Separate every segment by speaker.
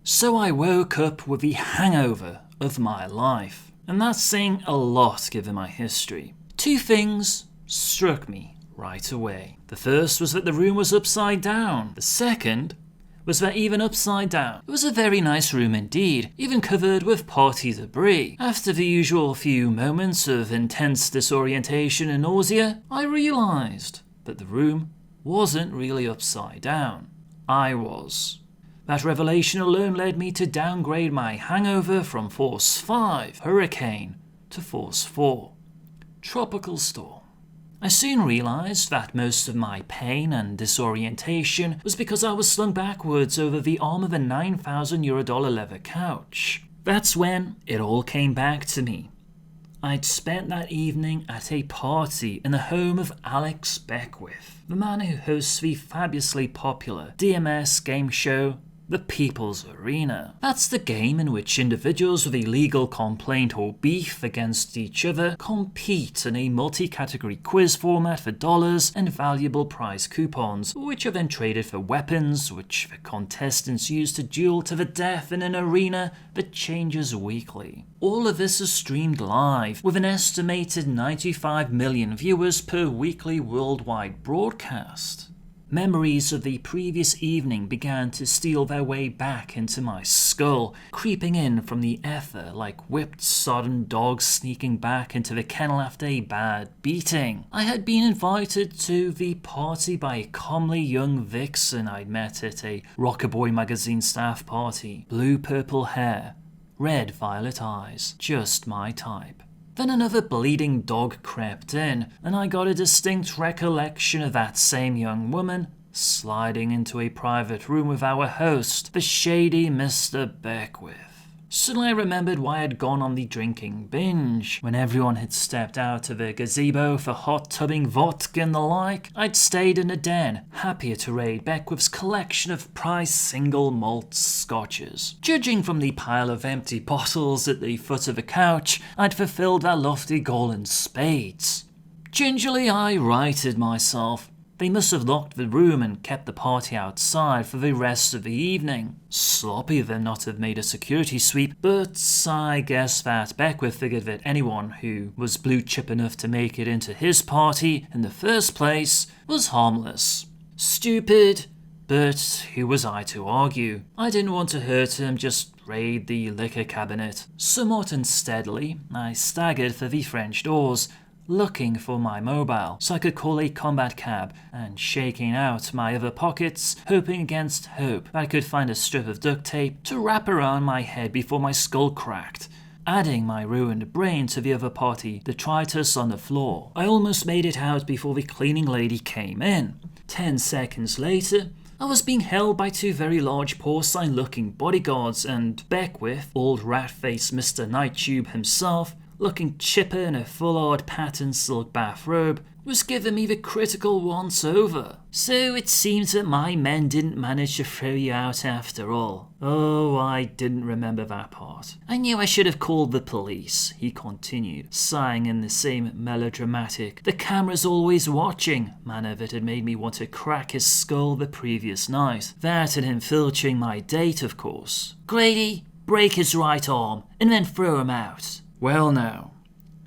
Speaker 1: So I woke up with the hangover of my life, and that's saying a lot given my history. Two things struck me right away. The first was that the room was upside down. The second was that even upside down, it was a very nice room indeed, even covered with party debris. After the usual few moments of intense disorientation and nausea, I realised that the room wasn't really upside down. I was. That revelation alone led me to downgrade my hangover from Force 5, Hurricane, to Force 4, Tropical Storm. I soon realised that most of my pain and disorientation was because I was slung backwards over the arm of a $9,000 leather couch. That's when it all came back to me. I'd spent that evening at a party in the home of Alex Beckwith, the man who hosts the fabulously popular DMS game show The People's Arena. That's the game in which individuals with a legal complaint or beef against each other compete in a multi-category quiz format for dollars and valuable prize coupons, which are then traded for weapons, which the contestants use to duel to the death in an arena that changes weekly. All of this is streamed live, with an estimated 95 million viewers per weekly worldwide broadcast. Memories of the previous evening began to steal their way back into my skull, creeping in from the ether like whipped, sodden dogs sneaking back into the kennel after a bad beating. I had been invited to the party by a comely young vixen I'd met at a Rockaboy magazine staff party. Blue-purple hair, red-violet eyes, just my type. Then another bleeding dog crept in, and I got a distinct recollection of that same young woman sliding into a private room with our host, the shady Mr. Beckwith. Suddenly I remembered why I had gone on the drinking binge. When everyone had stepped out of the gazebo for hot tubbing vodka and the like, I'd stayed in a den, happier to raid Beckwith's collection of priced single malt scotches. Judging from the pile of empty bottles at the foot of the couch, I'd fulfilled that lofty goal in spades. Gingerly I righted myself. They must have locked the room and kept the party outside for the rest of the evening. Sloppy of them not to have made a security sweep, but I guess that Beckwith figured that anyone who was blue chip enough to make it into his party in the first place was harmless. Stupid, but who was I to argue? I didn't want to hurt him, just raid the liquor cabinet. Somewhat unsteadily, I staggered for the French doors, looking for my mobile so I could call a combat cab, and shaking out my other pockets, hoping against hope that I could find a strip of duct tape to wrap around my head before my skull cracked, adding my ruined brain to the other party detritus on the floor. I almost made it out before the cleaning lady came in. 10 seconds later, I was being held by two very large porcine-looking bodyguards, and Beckwith, old rat-faced Mr. Nighttube himself, looking chipper in a full-hard patterned silk bathrobe, was giving me the critical once-over. So it seems that my men didn't manage to throw you out after all. Oh, I didn't remember that part. I knew I should have called the police, he continued, sighing in the same melodramatic, the camera's always watching manner that had made me want to crack his skull the previous night. That and him filching my date, of course. Grady, break his right arm, and then throw him out. Well now,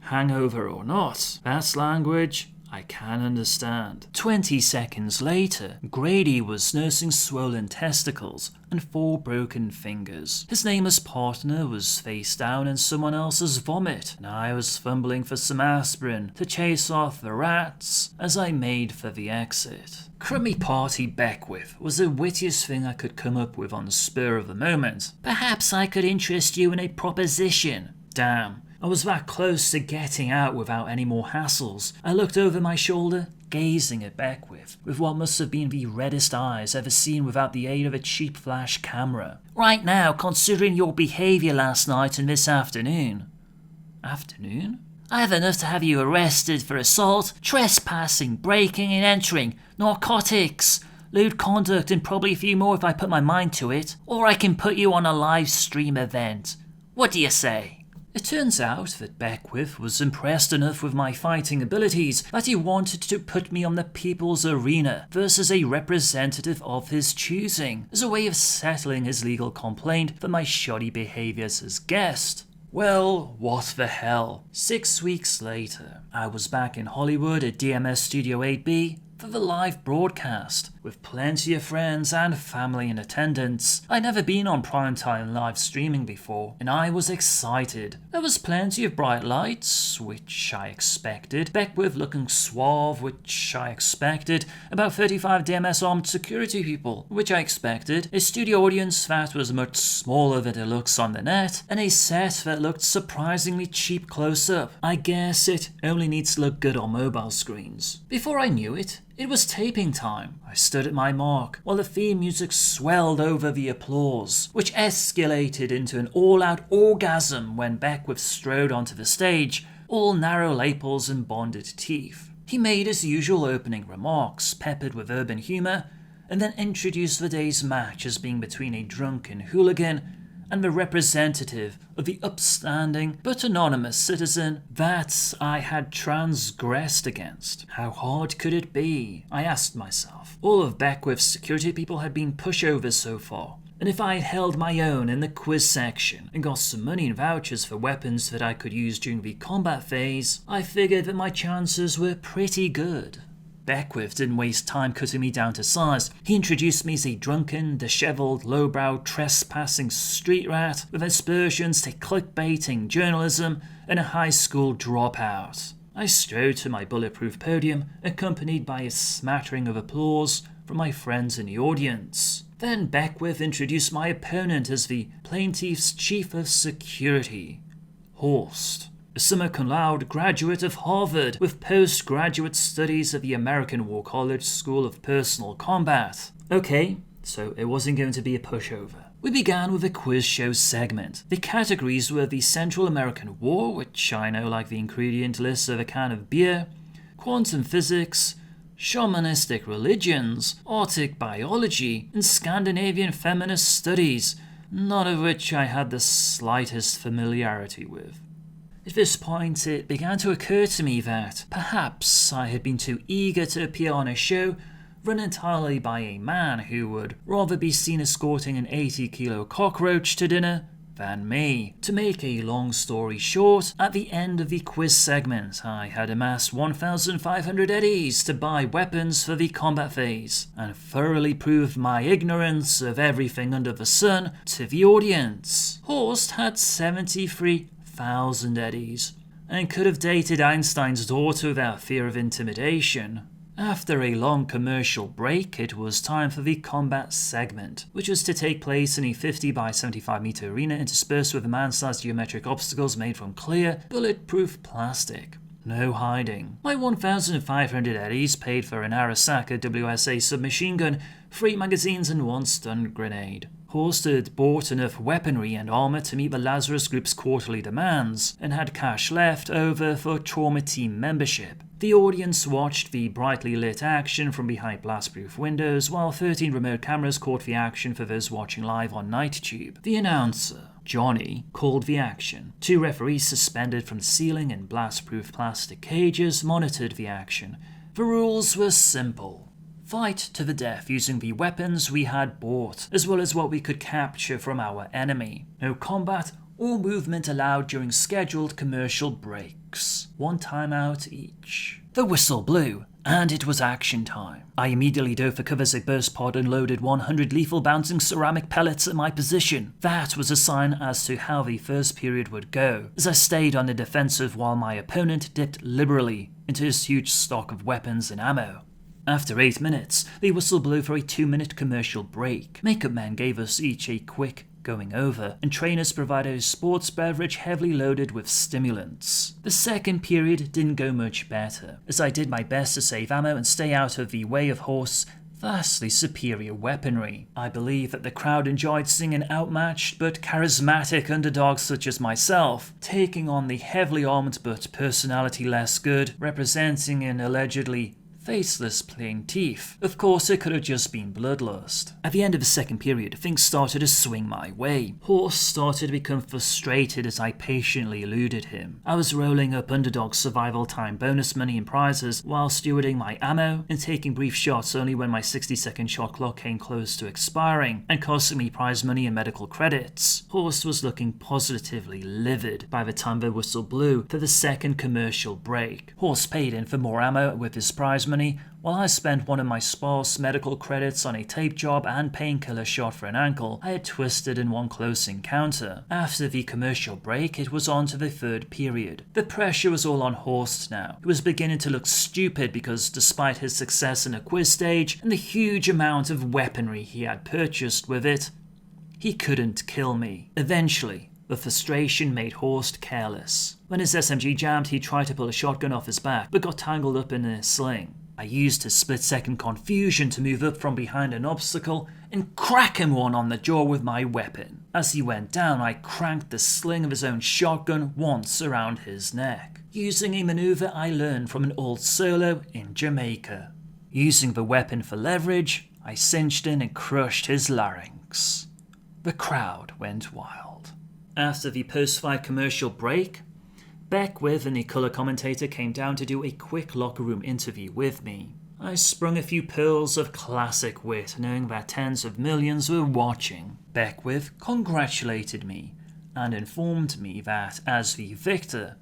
Speaker 1: hangover or not, that's language I can understand. 20 seconds later, Grady was nursing swollen testicles and 4 broken fingers. His nameless partner was face down in someone else's vomit, and I was fumbling for some aspirin to chase off the rats as I made for the exit. Crummy Party Beckwith was the wittiest thing I could come up with on the spur of the moment. Perhaps I could interest you in a proposition. Damn. I was that close to getting out without any more hassles. I looked over my shoulder, gazing at Beckwith, with what must have been the reddest eyes ever seen without the aid of a cheap flash camera. Right now, considering your behaviour last night and this afternoon. Afternoon? I have enough to have you arrested for assault, trespassing, breaking and entering, narcotics, lewd conduct, and probably a few more if I put my mind to it. Or I can put you on a live stream event. What do you say? It turns out that Beckwith was impressed enough with my fighting abilities that he wanted to put me on the People's Arena versus a representative of his choosing, as a way of settling his legal complaint for my shoddy behaviours as guest. Well, what the hell. 6 weeks later, I was back in Hollywood at DMS Studio 8B for the live broadcast, with plenty of friends and family in attendance. I'd never been on primetime live streaming before, and I was excited. There was plenty of bright lights, which I expected, Beckwith looking suave, which I expected, about 35 DMS armed security people, which I expected, a studio audience that was much smaller than it looks on the net, and a set that looked surprisingly cheap close up. I guess it only needs to look good on mobile screens. Before I knew it, it was taping time. I stood at my mark, while the theme music swelled over the applause, which escalated into an all-out orgasm when Beckwith strode onto the stage, all narrow lapels and bonded teeth. He made his usual opening remarks, peppered with urban humour, and then introduced the day's match as being between a drunken hooligan and the representative of the upstanding but anonymous citizen that I had transgressed against. How hard could it be? I asked myself. All of Beckwith's security people had been pushovers so far, and if I had held my own in the quiz section and got some money and vouchers for weapons that I could use during the combat phase, I figured that my chances were pretty good. Beckwith didn't waste time cutting me down to size. He introduced me as a drunken, dishevelled, lowbrow, trespassing street rat with aspersions to clickbaiting journalism and a high school dropout. I strode to my bulletproof podium, accompanied by a smattering of applause from my friends in the audience. Then Beckwith introduced my opponent as the plaintiff's chief of security, Horst, a summa cum laude graduate of Harvard with postgraduate studies at the American War College School of Personal Combat. Okay, so it wasn't going to be a pushover. We began with a quiz show segment. The categories were the Central American War, which I know like the ingredient list of a can of beer, quantum physics, shamanistic religions, Arctic biology, and Scandinavian feminist studies, none of which I had the slightest familiarity with. At this point, it began to occur to me that perhaps I had been too eager to appear on a show run entirely by a man who would rather be seen escorting an 80-kilo cockroach to dinner than me. To make a long story short, at the end of the quiz segment, I had amassed 1,500 eddies to buy weapons for the combat phase, and thoroughly proved my ignorance of everything under the sun to the audience. Horst had 73,000 eddies, and could have dated Einstein's daughter without fear of intimidation. After a long commercial break, it was time for the combat segment, which was to take place in a 50 by 75 meter arena interspersed with man-sized geometric obstacles made from clear, bulletproof plastic. No hiding. My 1,500 eddies paid for an Arasaka WSA submachine gun, 3 magazines and 1 stun grenade. Horst had bought enough weaponry and armour to meet the Lazarus Group's quarterly demands, and had cash left over for Trauma Team membership. The audience watched the brightly lit action from behind blast-proof windows, while 13 remote cameras caught the action for those watching live on NightTube. The announcer, Johnny, called the action. 2 referees suspended from the ceiling in blast-proof plastic cages monitored the action. The rules were simple. Fight to the death using the weapons we had bought, as well as what we could capture from our enemy. No combat or movement allowed during scheduled commercial breaks. 1 timeout each. The whistle blew, and it was action time. I immediately dove for cover as a burst pod and loaded 100 lethal bouncing ceramic pellets at my position. That was a sign as to how the first period would go, as I stayed on the defensive while my opponent dipped liberally into his huge stock of weapons and ammo. After 8 minutes, the whistle blew for a 2-minute commercial break. Makeup men gave us each a quick going over, and trainers provided a sports beverage heavily loaded with stimulants. The second period didn't go much better, as I did my best to save ammo and stay out of the way of Horst's vastly superior weaponry. I believe that the crowd enjoyed seeing an outmatched but charismatic underdog such as myself, taking on the heavily armed but personality less good, representing an allegedly faceless plaintiff. Of course, it could have just been bloodlust. At the end of the second period, things started to swing my way. Horst started to become frustrated as I patiently eluded him. I was rolling up underdog survival time bonus money and prizes while stewarding my ammo and taking brief shots only when my 60-second shot clock came close to expiring and costing me prize money and medical credits. Horst was looking positively livid by the time the whistle blew for the second commercial break. Horst paid in for more ammo with his prize money, while I spent one of my sparse medical credits on a tape job and painkiller shot for an ankle I had twisted in one close encounter. After the commercial break, it was on to the third period. The pressure was all on Horst now. He was beginning to look stupid because despite his success in a quiz stage and the huge amount of weaponry he had purchased with it, he couldn't kill me. Eventually, the frustration made Horst careless. When his SMG jammed, he tried to pull a shotgun off his back, but got tangled up in a sling. I used his split-second confusion to move up from behind an obstacle and crack him one on the jaw with my weapon. As he went down, I cranked the sling of his own shotgun once around his neck, using a maneuver I learned from an old solo in Jamaica. Using the weapon for leverage, I cinched in and crushed his larynx. The crowd went wild. After the post-fight commercial break, Beckwith and the colour commentator came down to do a quick locker room interview with me. I sprung a few pearls of classic wit, knowing that tens of millions were watching. Beckwith congratulated me and informed me that, as the victor,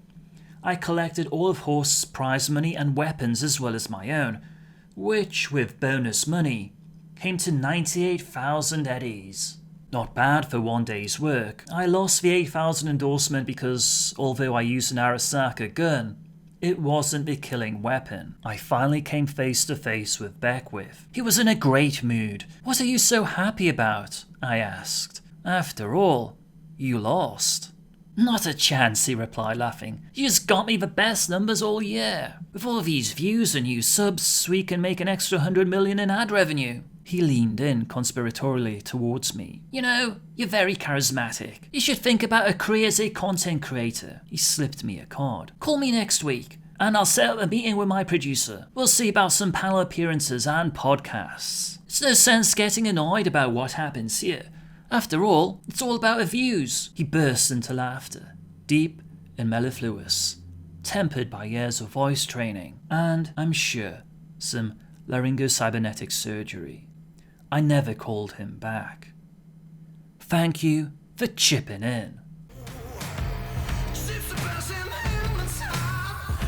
Speaker 1: I collected all of Horst's prize money and weapons as well as my own, which, with bonus money, came to 98,000 eddies. Not bad for one day's work. I lost the 8,000 endorsement because, although I used an Arasaka gun, it wasn't the killing weapon. I finally came face to face with Beckwith. He was in a great mood. "What are you so happy about?" I asked. "After all, you lost." "Not a chance," he replied, laughing. "You just got me the best numbers all year. With all these views and new subs, we can make an extra 100 million in ad revenue." He leaned in conspiratorially towards me. "You know, you're very charismatic. You should think about a career as a content creator." He slipped me a card. "Call me next week, and I'll set up a meeting with my producer. We'll see about some panel appearances and podcasts. It's no sense getting annoyed about what happens here. After all, it's all about the views." He burst into laughter, deep and mellifluous, tempered by years of voice training, and, I'm sure, some laryngocybernetic surgery. I never called him back. Thank you for chipping in.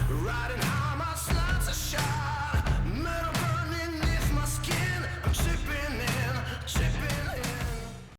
Speaker 1: Riding high, my sluts are shy.